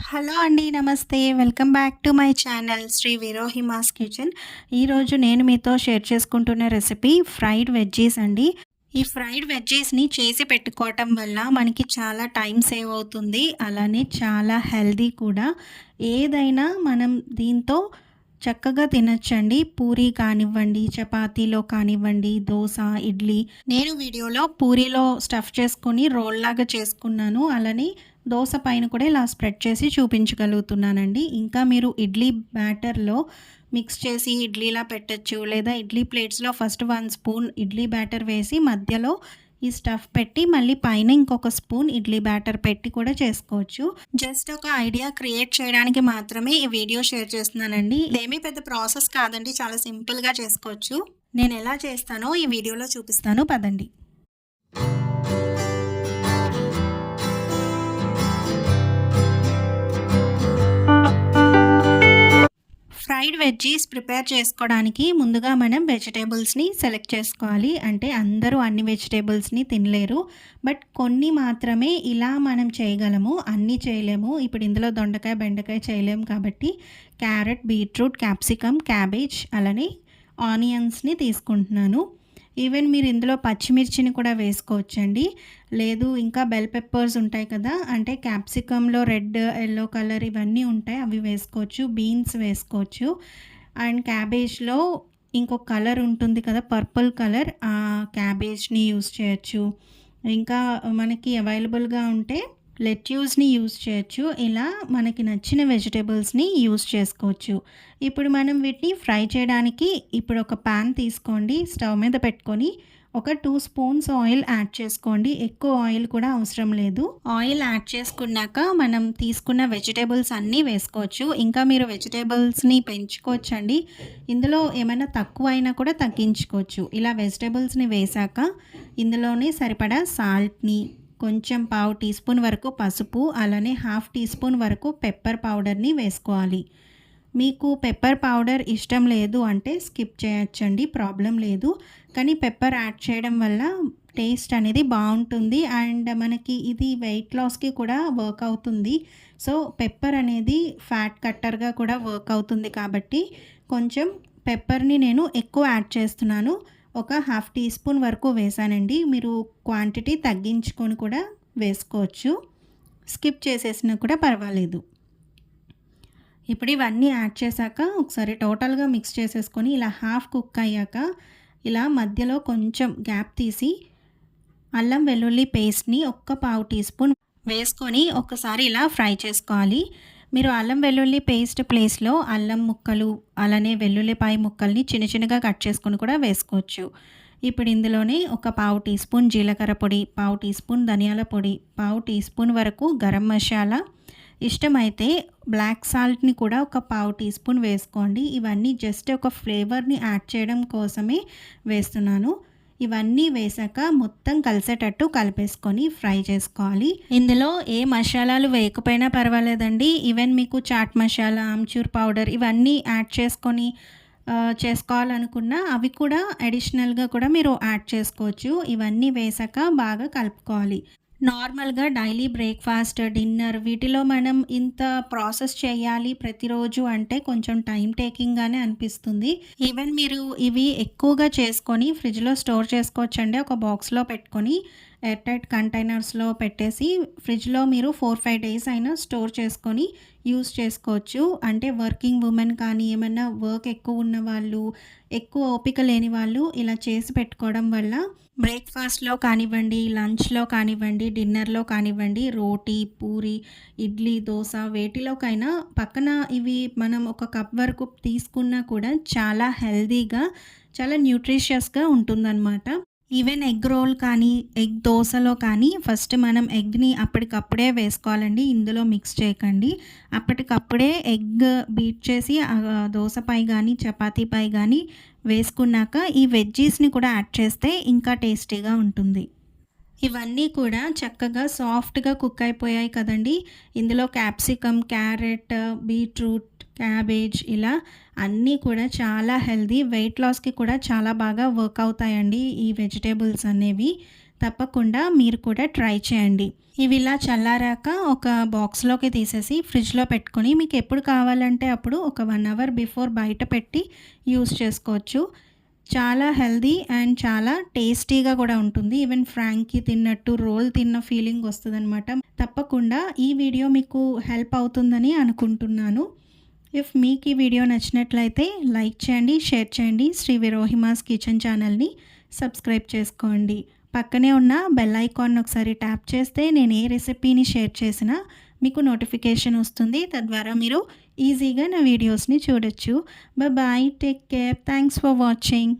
Hello అండి. నమస్తే. Welcome back to my channel Shri విరోహిమాస్ కిచెన్. ఈరోజు నేను మీతో షేర్ చేసుకుంటున్న రెసిపీ ఫ్రైడ్ వెజ్జీస్ అండి. ఈ ఫ్రైడ్ వెజ్జీస్‌ని చేసి పెట్టుకోవటం వల్ల మనకి చాలా టైం సేవ్ అవుతుంది. అలానే చాలా హెల్తీ కూడా. ఏదైనా మనం దీంతో చక్కగా తినొచ్చండి. పూరి కానివ్వండి, చపాతీలో కానివ్వండి, దోస, ఇడ్లీ. నేను వీడియోలో పూరీలో స్టఫ్ చేసుకొని రోల్‌లాగా చేసుకున్నాను. అలానే దోస పైన కూడా ఇలా స్ప్రెడ్ చేసి చూపించగలుగుతున్నానండి. ఇంకా మీరు ఇడ్లీ బ్యాటర్‌లో మిక్స్ చేసి ఇడ్లీలా పెట్టొచ్చు. లేదా ఇడ్లీ ప్లేట్స్‌లో ఫస్ట్ 1 స్పూన్ ఇడ్లీ బ్యాటర్ వేసి మధ్యలో ఈ స్టఫ్ పెట్టి మళ్ళీ పైన ఇంకొక స్పూన్ ఇడ్లీ బ్యాటర్ పెట్టి కూడా చేసుకోవచ్చు. జస్ట్ ఒక ఐడియా క్రియేట్ చేయడానికి మాత్రమే ఈ వీడియో షేర్ చేస్తున్నానండి. ఇదేమీ పెద్ద ప్రాసెస్ కాదండి. చాలా సింపుల్‌గా చేసుకోవచ్చు. నేను ఎలా చేస్తానో ఈ వీడియోలో చూపిస్తాను పదండి. ఫ్రైడ్ వెజ్జీస్ ప్రిపేర్ చేసుకోవడానికి ముందుగా మనం వెజిటేబుల్స్ని సెలెక్ట్ చేసుకోవాలి. అంటే అందరూ అన్ని వెజిటేబుల్స్ని తినలేరు. బట్ కొన్ని మాత్రమే ఇలా మనం చేయగలము. అన్నీ చేయలేము. ఇప్పుడు ఇందులో దొండకాయ, బెండకాయ చేయలేము కాబట్టి క్యారెట్, బీట్రూట్, క్యాప్సికమ్, క్యాబేజ్ అలానే ఆనియన్స్ని తీసుకుంటున్నాను. ఈవెన్ మీరు ఇందులో పచ్చిమిర్చిని కూడా వేసుకోవచ్చండి. లేదు ఇంకా బెల్ పెప్పర్స్ ఉంటాయి కదా, అంటే క్యాప్సికమ్‌లో రెడ్, యెల్లో కలర్ ఇవన్నీ ఉంటాయి. అవి వేసుకోవచ్చు. బీన్స్ వేసుకోవచ్చు. అండ్ క్యాబేజ్‌లో ఇంకొక కలర్ ఉంటుంది కదా, పర్పుల్ కలర్, ఆ క్యాబేజ్‌ని యూజ్ చేయొచ్చు. ఇంకా మనకి అవైలబుల్‌గా ఉంటే లెట్యూస్‌ని యూజ్ చేయొచ్చు. ఇలా మనకి నచ్చిన వెజిటబుల్స్‌ని యూజ్ చేసుకోవచ్చు. ఇప్పుడు మనం వీటిని ఫ్రై చేయడానికి ఇప్పుడు ఒక పాన్ తీసుకోండి. స్టవ్ మీద పెట్టుకొని ఒక 2 స్పూన్స్ ఆయిల్ యాడ్ చేసుకోండి. ఎక్కువ ఆయిల్ కూడా అవసరం లేదు. ఆయిల్ యాడ్ చేసుకున్నాక మనం తీసుకున్న వెజిటబుల్స్ అన్నీ వేసుకోవచ్చు. ఇంకా మీరు వెజిటబుల్స్‌ని పెంచుకోవచ్చండి. ఇందులో ఏమైనా తక్కువ అయినా కూడా తగ్గించుకోవచ్చు. ఇలా వెజిటబుల్స్‌ని వేశాక ఇందులోనే సరిపడా సాల్ట్‌ని, కొంచెం పావు టీ స్పూన్ వరకు పసుపు, అలానే హాఫ్ టీ స్పూన్ వరకు పెప్పర్ పౌడర్ని వేసుకోవాలి. మీకు పెప్పర్ పౌడర్ ఇష్టం లేదు అంటే స్కిప్ చేయొచ్చండి, ప్రాబ్లం లేదు. కానీ పెప్పర్ యాడ్ చేయడం వల్ల టేస్ట్ అనేది బాగుంటుంది. అండ్ మనకి ఇది వెయిట్ లాస్కి కూడా వర్క్ అవుతుంది. సో పెప్పర్ అనేది ఫ్యాట్ కట్టర్గా కూడా వర్క్ అవుతుంది కాబట్టి కొంచెం పెప్పర్ని నేను ఎక్కువ యాడ్ చేస్తున్నాను. ఒక హాఫ్ టీ స్పూన్ వరకు వేసానండి. మీరు క్వాంటిటీ తగ్గించుకొని కూడా వేసుకోవచ్చు. స్కిప్ చేసేసినా కూడా పర్వాలేదు. ఇప్పుడు ఇవన్నీ యాడ్ చేశాక ఒకసారి టోటల్గా మిక్స్ చేసేసుకొని ఇలా హాఫ్ కుక్ అయ్యాక ఇలా మధ్యలో కొంచెం గ్యాప్ తీసి అల్లం వెల్లుల్లి పేస్ట్ని ఒక్క పావు టీ స్పూన్ వేసుకొని ఒక్కసారి ఇలా ఫ్రై చేసుకోవాలి. మీరు అల్లం వెల్లుల్లి పేస్ట్ ప్లేస్లో అల్లం ముక్కలు అలానే వెల్లుల్లిపాయ ముక్కల్ని చిన్న చిన్నగా కట్ చేసుకొని కూడా వేసుకోవచ్చు. ఇప్పుడు ఇందులోనే ఒక పావు టీ స్పూన్ జీలకర్ర పొడి, పావు టీ స్పూన్ ధనియాల పొడి, పావు టీ స్పూన్ వరకు గరం మసాలా, ఇష్టమైతే బ్లాక్ సాల్ట్ని కూడా ఒక పావు టీ స్పూన్ వేసుకోండి. ఇవన్నీ జస్ట్ ఒక ఫ్లేవర్ని యాడ్ చేయడం కోసమే వేస్తున్నాను. ఇవన్నీ వేసాక మొత్తం కలిసేటట్టు కలిపేసుకొని ఫ్రై చేసుకోవాలి. ఇందులో ఏ మసాలాలు వేయకపోయినా పర్వాలేదండి. ఈవెన్ మీకు చాట్ మసాలా, ఆమ్చూర్ పౌడర్ ఇవన్నీ యాడ్ చేసుకొని చేసుకోవాలనుకున్నా అవి కూడా అడిషనల్గా కూడా మీరు యాడ్ చేసుకోవచ్చు. ఇవన్నీ వేసాక బాగా కలుపుకోవాలి. నార్మల్గా డైలీ బ్రేక్ఫాస్ట్, డిన్నర్ వీటిలో మనం ఇంత ప్రాసెస్ చేయాలి ప్రతిరోజు అంటే కొంచెం టైం టేకింగ్గానే అనిపిస్తుంది. ఈవెన్ మీరు ఇవి ఎక్కువగా చేసుకొని ఫ్రిడ్జ్లో స్టోర్ చేసుకోవచ్చండి. ఒక బాక్స్లో పెట్టుకొని ఎయిర్ టైట్ కంటైనర్స్లో పెట్టేసి ఫ్రిడ్జ్లో మీరు 4-5 డేస్ అయినా స్టోర్ చేసుకొని యూస్ చేసుకోవచ్చు. అంటే వర్కింగ్ ఉమెన్ కానీ, ఏమన్నా వర్క్ ఎక్కువ ఉన్న వాళ్ళు, ఎక్కువ ఓపిక లేని వాళ్ళు ఇలా చేసి పెట్టుకోవడం వల్ల బ్రేక్ఫాస్ట్‌లో కానివ్వండి, లంచ్‌లో కానివ్వండి, డిన్నర్‌లో కానివ్వండి, రోటీ, పూరి, ఇడ్లీ, దోస వేటిలోకైనా పక్కన ఇవి మనం ఒక కప్ వరకు తీసుకున్నా కూడా చాలా హెల్తీగా, చాలా న్యూట్రిషియస్‌గా ఉంటుందన్నమాట. ఈవెన్ ఎగ్ రోల్ కానీ, ఎగ్ దోసలో కానీ ఫస్ట్ మనం ఎగ్‌ని అప్పటికప్పుడే వేసుకోవాలండి. ఇందులో మిక్స్ చేయకండి. అప్పటికప్పుడే ఎగ్ బీట్ చేసి దోసపై కానీ, చపాతీపై కానీ వేసుకున్నాక ఈ వెజ్జీస్‌ని కూడా యాడ్ చేస్తే ఇంకా టేస్టీగా ఉంటుంది. ఇవన్నీ కూడా చక్కగా సాఫ్ట్‌గా కుక్ అయిపోయాయి కదండీ! ఇందులో క్యాప్సికమ్, క్యారెట్, బీట్రూట్, క్యాబేజ్ ఇలా అన్నీ కూడా చాలా హెల్తీ. వెయిట్ లాస్‌కి కూడా చాలా బాగా వర్క్ అవుతాయండి ఈ వెజిటబుల్స్ అనేవి. తప్పకుండా మీరు కూడా ట్రై చేయండి. ఇవి ఇలా చల్లారాక ఒక బాక్స్‌లోకి తీసేసి ఫ్రిడ్జ్‌లో పెట్టుకొని మీకు ఎప్పుడు కావాలంటే అప్పుడు ఒక 1 అవర్ బిఫోర్ బయట పెట్టి యూజ్ చేసుకోవచ్చు. చాలా హెల్తీ అండ్ చాలా టేస్టీగా కూడా ఉంటుంది. ఈవెన్ ఫ్రాంకీ తిన్నట్టు, రోల్ తిన్న ఫీలింగ్ వస్తదనమాట. తప్పకుండా ఈ వీడియో మీకు హెల్ప్ అవుతుందని అనుకుంటున్నాను. ఇఫ్ మీకు ఈ వీడియో నచ్చినట్లయితే లైక్ చేయండి, షేర్ చేయండి. శ్రీ విరోహిమాస్ కిచెన్ ఛానల్‌ని సబ్స్క్రైబ్ చేసుకోండి. పక్కనే ఉన్న బెల్ ఐకాన్ ఒకసారి ట్యాప్ చేస్తే నేను ఏ రెసిపీని షేర్ చేసినా మీకు నోటిఫికేషన్ వస్తుంది. తద్వారా మీరు ఈజీగా నా వీడియోస్‌ని చూడొచ్చు. Bye. Take care. Thanks for watching.